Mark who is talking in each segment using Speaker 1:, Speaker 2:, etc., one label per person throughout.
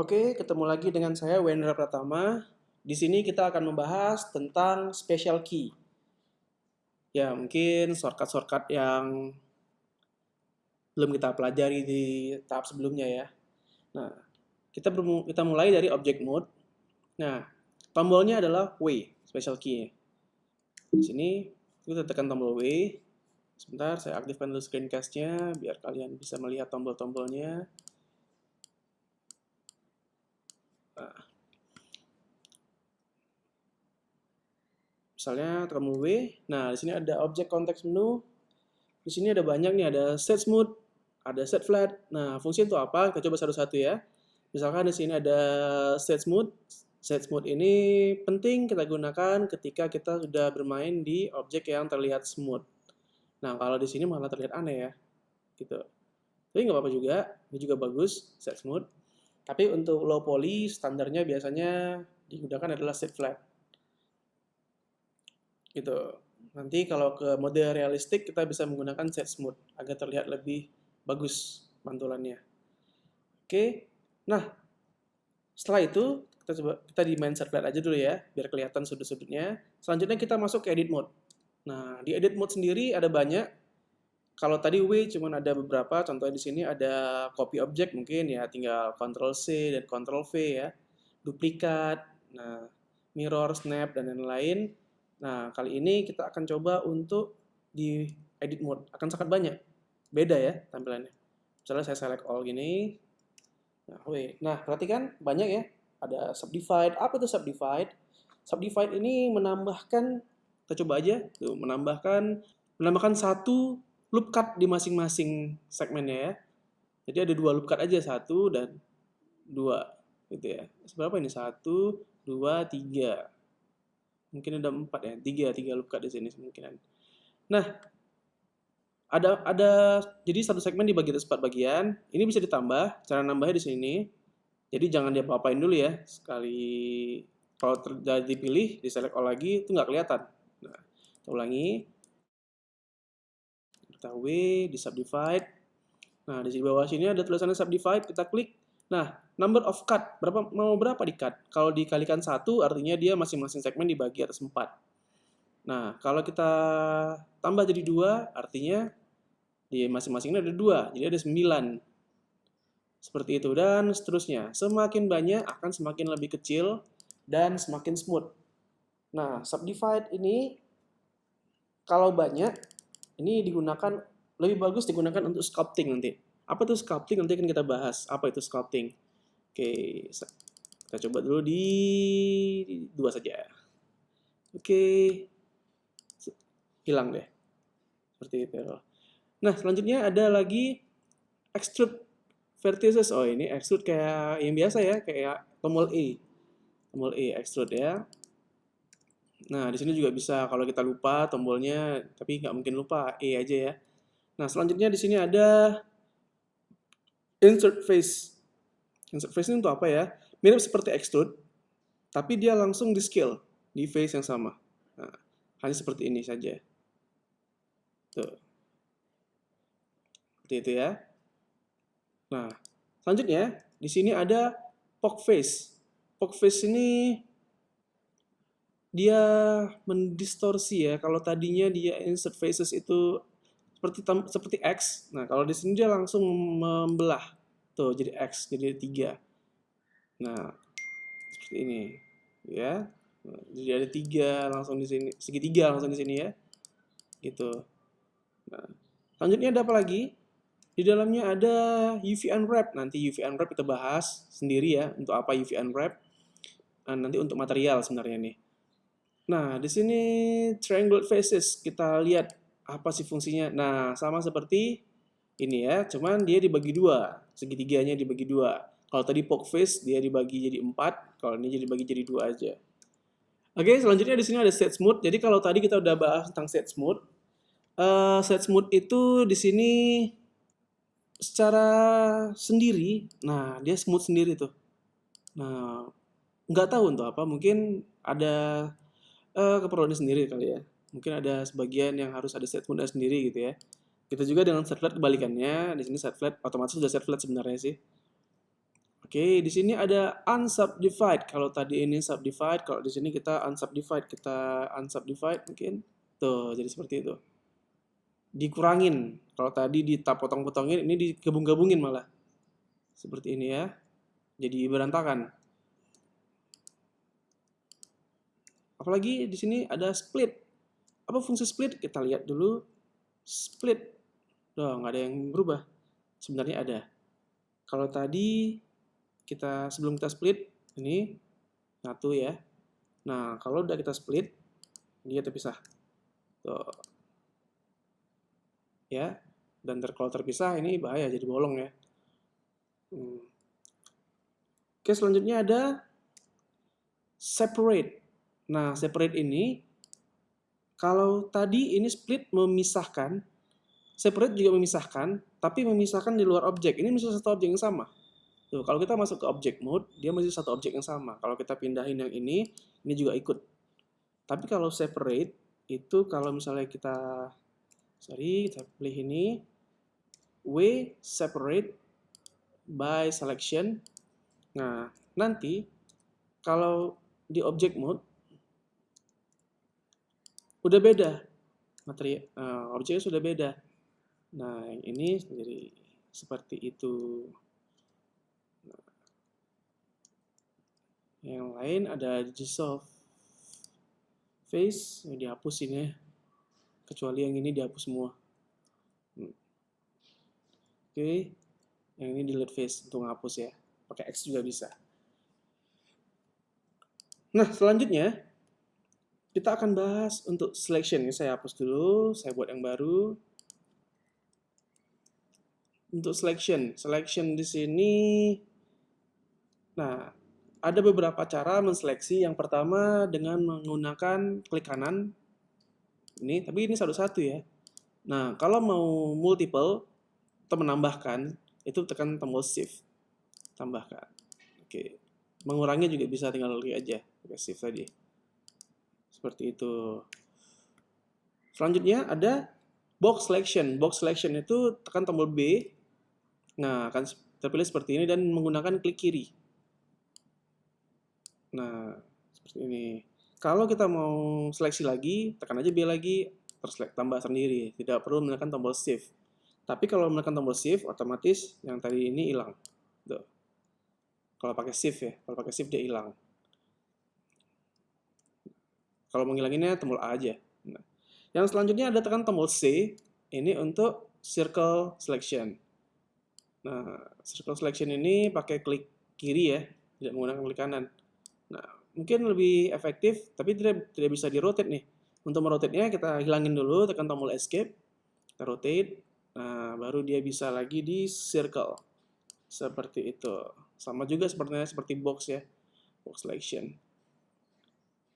Speaker 1: Oke, ketemu lagi dengan saya Wendra Pratama. Di sini kita akan membahas tentang special key. Ya, mungkin shortcut-shortcut yang belum kita pelajari di tahap sebelumnya ya. Nah, kita mulai dari object mode. Nah, tombolnya adalah W, special key. Di sini kita tekan tombol W. Sebentar, saya aktifkan dulu screencast-nya biar kalian bisa melihat tombol-tombolnya. Nah, misalnya tombol W. Nah, di sini ada object context menu. Di sini ada banyak nih, ada set smooth, ada set flat. Nah, fungsi itu apa? Kita coba satu-satu ya. Misalkan di sini ada set smooth. Set smooth ini penting kita gunakan ketika kita sudah bermain di objek yang terlihat smooth. Nah, kalau di sini malah terlihat aneh ya, gitu. Tapi nggak apa-apa juga, ini juga bagus, set smooth. Tapi untuk low poly, standarnya biasanya digunakan adalah set flat. Gitu. Nanti kalau ke mode realistik kita bisa menggunakan set smooth agar terlihat lebih bagus pantulannya. Oke. Nah, setelah itu kita di main set flat aja dulu ya, biar kelihatan sudut-sudutnya. Selanjutnya kita masuk ke edit mode. Nah, di edit mode sendiri ada banyak. Kalau tadi W cuma ada beberapa, contohnya di sini ada copy object mungkin ya, tinggal Ctrl C dan Ctrl V ya. Duplikat, nah, mirror, snap dan lain-lain. Nah, kali ini kita akan coba untuk di edit mode. Akan sangat banyak. Beda ya tampilannya. Misalnya saya select all gini. Nah, perhatikan banyak ya. Ada subdivide. Apa itu subdivide? Subdivide ini menambahkan, kita coba aja. Tuh, menambahkan satu loop cut di masing-masing segmennya ya. Jadi ada dua loop cut aja, satu dan dua. Gitu ya. Seberapa ini? Satu, dua, tiga. Mungkin ada 4 ya, tiga loop cut di sini kemungkinan. Nah, ada jadi satu segmen dibagi atas 4 bagian. Ini bisa ditambah, cara nambahnya di sini. Jadi jangan diapa-apain dulu ya. Sekali kalau terjadi dipilih, di select all lagi itu nggak kelihatan. Nah, kita ulangi. Kita W, di subdivide. Nah, di bawah sini ada tulisannya subdivide, kita klik. Nah, number of cut, mau berapa di cut? Kalau dikalikan 1 artinya dia masing-masing segmen dibagi atas 4. Nah, kalau kita tambah jadi 2 artinya di masing-masingnya ada 2, jadi ada 9. Seperti itu dan seterusnya. Semakin banyak akan semakin lebih kecil dan semakin smooth. Nah, subdivide ini kalau banyak ini digunakan lebih bagus digunakan untuk sculpting nanti. Apa itu sculpting? Nanti akan kita bahas. Apa itu sculpting? Oke, kita coba dulu di 2 saja. Oke, hilang deh. Seperti itu. Nah, selanjutnya ada lagi extrude vertices. Oh, ini extrude kayak yang biasa ya, kayak tombol E. Tombol E, extrude ya. Nah, di sini juga bisa kalau kita lupa tombolnya, tapi nggak mungkin lupa, E aja ya. Nah, selanjutnya di sini ada insert face. Insert face ini untuk apa ya? Mirip seperti extrude, tapi dia langsung di scale di face yang sama. Nah, hanya seperti ini saja. Tuh. Seperti itu ya. Nah, selanjutnya di sini ada poke face. Poke face ini dia mendistorsi ya. Kalau tadinya dia insert faces itu seperti X. Nah, kalau di sini dia langsung membelah. Tuh, jadi X, jadi 3. Nah, seperti ini. Ya. Nah, jadi ada 3 langsung di sini, segitiga langsung di sini ya. Gitu. Nah, selanjutnya ada apa lagi? Di dalamnya ada UV Unwrap. Nanti UV Unwrap kita bahas sendiri ya, untuk apa UV Unwrap. Nah, nanti untuk material sebenarnya nih. Nah, di sini triangle faces. Kita lihat apa sih fungsinya. Nah, sama seperti ini ya, cuman dia dibagi 2. Segitiganya dibagi 2. Kalau tadi poke face dia dibagi jadi 4, kalau ini jadi dibagi jadi 2 aja. Oke, selanjutnya di sini ada set smooth. Jadi kalau tadi kita udah bahas tentang set smooth. Set smooth itu di sini secara sendiri, nah dia smooth sendiri tuh. Nah, nggak tahu untuk apa, mungkin ada keperluannya sendiri kali ya. Mungkin ada sebagian yang harus ada set smooth sendiri gitu ya. Kita juga dengan set flat kebalikannya, di sini set flat otomatis sudah set flat sebenarnya sih. Oke, di sini ada unsubdivide. Kalau tadi ini subdivide, kalau di sini kita unsubdivide, kita unsubdivide mungkin. Tuh, jadi seperti itu. Dikurangin. Kalau tadi potong-potongin, ini digabung-gabungin malah. Seperti ini ya. Jadi berantakan. Apalagi di sini ada split. Apa fungsi split? Kita lihat dulu. Split. Tuh, nggak ada yang berubah. Sebenarnya ada. Kalau tadi sebelum kita split, ini satu ya. Nah, kalau udah kita split, dia terpisah. Tuh. Ya. Dan kalau terpisah, ini bahaya, jadi bolong ya. Oke, selanjutnya ada separate. Nah, separate ini, kalau tadi ini split memisahkan, separate juga memisahkan, tapi memisahkan di luar objek. Ini masih satu objek yang sama. Tuh, kalau kita masuk ke object mode, dia masih satu objek yang sama. Kalau kita pindahin yang ini juga ikut. Tapi kalau separate, itu kalau misalnya kita pilih ini, W separate by selection. Nah, nanti kalau di object mode, udah beda. Objeknya sudah beda. Nah, yang ini jadi seperti itu. Yang lain ada dissolve face, yang dihapus ini ya. Kecuali yang ini dihapus semua. Oke, yang ini delete face untuk menghapus ya. Pakai X juga bisa. Nah, selanjutnya kita akan bahas untuk selection. Ini saya hapus dulu, saya buat yang baru. Untuk selection di sini, nah, ada beberapa cara menseleksi. Yang pertama dengan menggunakan klik kanan. Tapi ini satu-satu ya. Nah, kalau mau multiple atau menambahkan, itu tekan tombol shift. Tambahkan. Oke. Mengurangi juga bisa, tinggal klik aja. Pakai shift tadi. Seperti itu. Selanjutnya ada box selection. Box selection itu tekan tombol B. Nah, akan terpilih seperti ini dan menggunakan klik kiri. Nah, seperti ini. Kalau kita mau seleksi lagi, tekan aja B lagi, tambah sendiri. Tidak perlu menekan tombol shift. Tapi kalau menekan tombol shift, otomatis yang tadi ini hilang. Tuh. Kalau pakai shift ya, kalau pakai shift dia hilang. Kalau mau ngilanginnya tombol A aja. Nah, yang selanjutnya ada tekan tombol C, ini untuk circle selection. Nah, circle selection ini pakai klik kiri ya, tidak menggunakan klik kanan. Nah, mungkin lebih efektif, tapi tidak bisa di-rotate nih. Untuk merotate-nya kita hilangin dulu, tekan tombol escape, kita rotate, nah baru dia bisa lagi di circle. Seperti itu. Sama juga seperti box ya, box selection.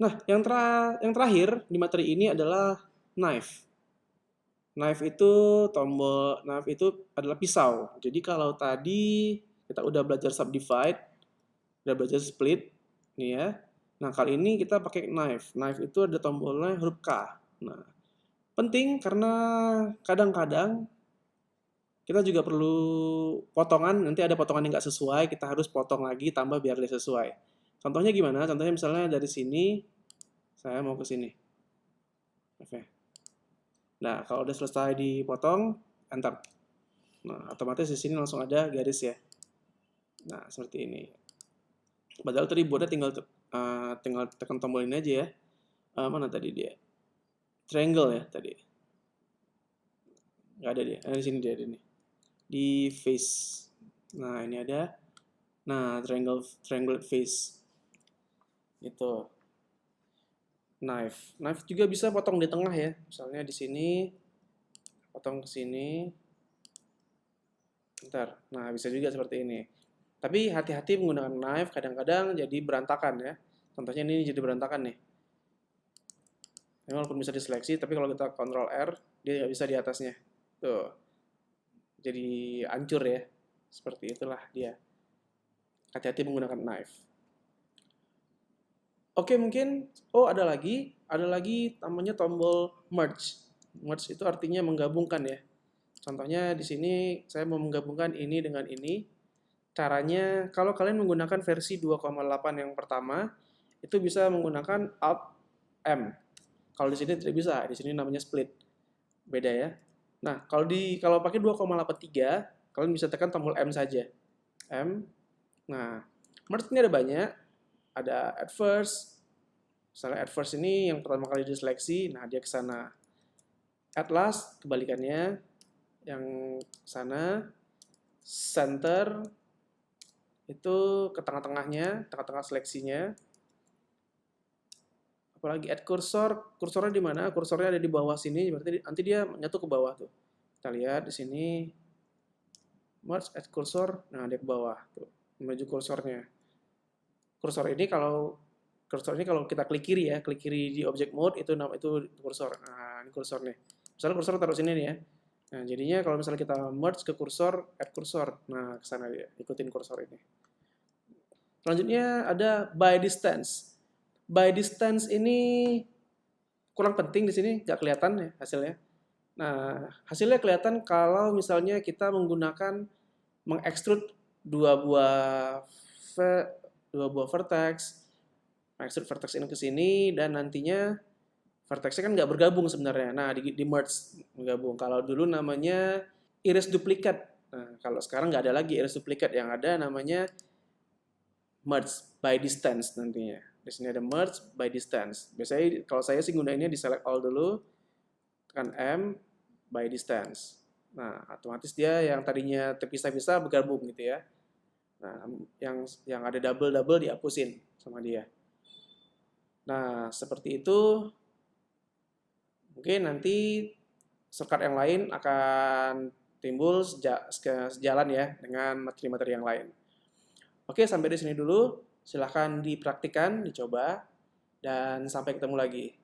Speaker 1: Nah, yang terakhir di materi ini adalah knife. Knife itu adalah pisau. Jadi kalau tadi kita udah belajar subdivide, udah belajar split, nih ya. Nah, kali ini kita pakai knife. Knife itu ada tombolnya huruf K. Nah, penting karena kadang-kadang kita juga perlu potongan. Nanti ada potongan yang nggak sesuai, kita harus potong lagi, tambah biar dia sesuai. Contohnya gimana? Contohnya misalnya dari sini, saya mau ke sini. Oke. Nah, kalau udah selesai dipotong, enter. Nah, otomatis di sini langsung ada garis ya. Nah, seperti ini. Padahal tadi buatnya tinggal tekan tombol ini aja ya. Mana tadi dia? Triangle ya tadi. Nggak ada dia. Di sini dia ada nih. Di face. Nah, ini ada. Nah, triangle face. Itu. Knife juga bisa potong di tengah ya. Misalnya di sini, potong ke sini. Bentar. Nah, bisa juga seperti ini. Tapi hati-hati menggunakan knife, kadang-kadang jadi berantakan ya. Contohnya ini jadi berantakan nih. Ini walaupun bisa diseleksi, tapi kalau kita Ctrl R, dia nggak bisa di atasnya. Tuh. Jadi hancur ya. Seperti itulah dia. Hati-hati menggunakan knife. Oke, mungkin ada lagi namanya tombol merge. Merge itu artinya menggabungkan ya. Contohnya di sini saya mau menggabungkan ini dengan ini. Caranya, kalau kalian menggunakan versi 2,8 yang pertama, itu bisa menggunakan Alt M. Kalau di sini tidak bisa, di sini namanya split. Beda ya. Nah, kalau pakai 2,83, kalian bisa tekan tombol M saja. M. Nah, merge ini ada banyak. Ada at first. Misalnya at first ini yang pertama kali diseleksi, nah dia ke sana. At last, kebalikannya. Yang sana. Center, itu ke tengah-tengahnya, tengah-tengah seleksinya. Apalagi add cursor, kursornya di mana? Kursornya ada di bawah sini, berarti nanti dia nyatu ke bawah tuh. Kita lihat di sini, merge add cursor, nah dia ke bawah tuh, menuju kursornya. Kursor ini kalau kita klik kiri ya, klik kiri di object mode itu kursor. Nah, ini kursornya. Misalnya kursor taruh sini nih ya. Nah, jadinya kalau misalnya kita merge ke kursor, add kursor, nah ke sana dia, ikutin kursor ini. Selanjutnya ada by distance. By distance ini kurang penting di sini, nggak kelihatan ya hasilnya. Nah, hasilnya kelihatan kalau misalnya kita menggunakan mengekstrud dua buah vertex, mengekstrud vertex ini ke sini dan nantinya vertexnya kan nggak bergabung sebenarnya. Nah, di merge bergabung. Kalau dulu namanya iris duplikat. Nah, kalau sekarang nggak ada lagi iris duplikat, yang ada namanya merge by distance nantinya. Di sini ada merge by distance. Biasanya kalau saya sih gunainnya di select all dulu, tekan M, by distance. Nah, otomatis dia yang tadinya terpisah-pisah bergabung gitu ya. Nah, yang ada double dihapusin sama dia. Nah, seperti itu. Mungkin nanti shortcut yang lain akan timbul sejalan ya dengan materi-materi yang lain. Oke, sampai di sini dulu. Silahkan dipraktikkan, dicoba, dan sampai ketemu lagi.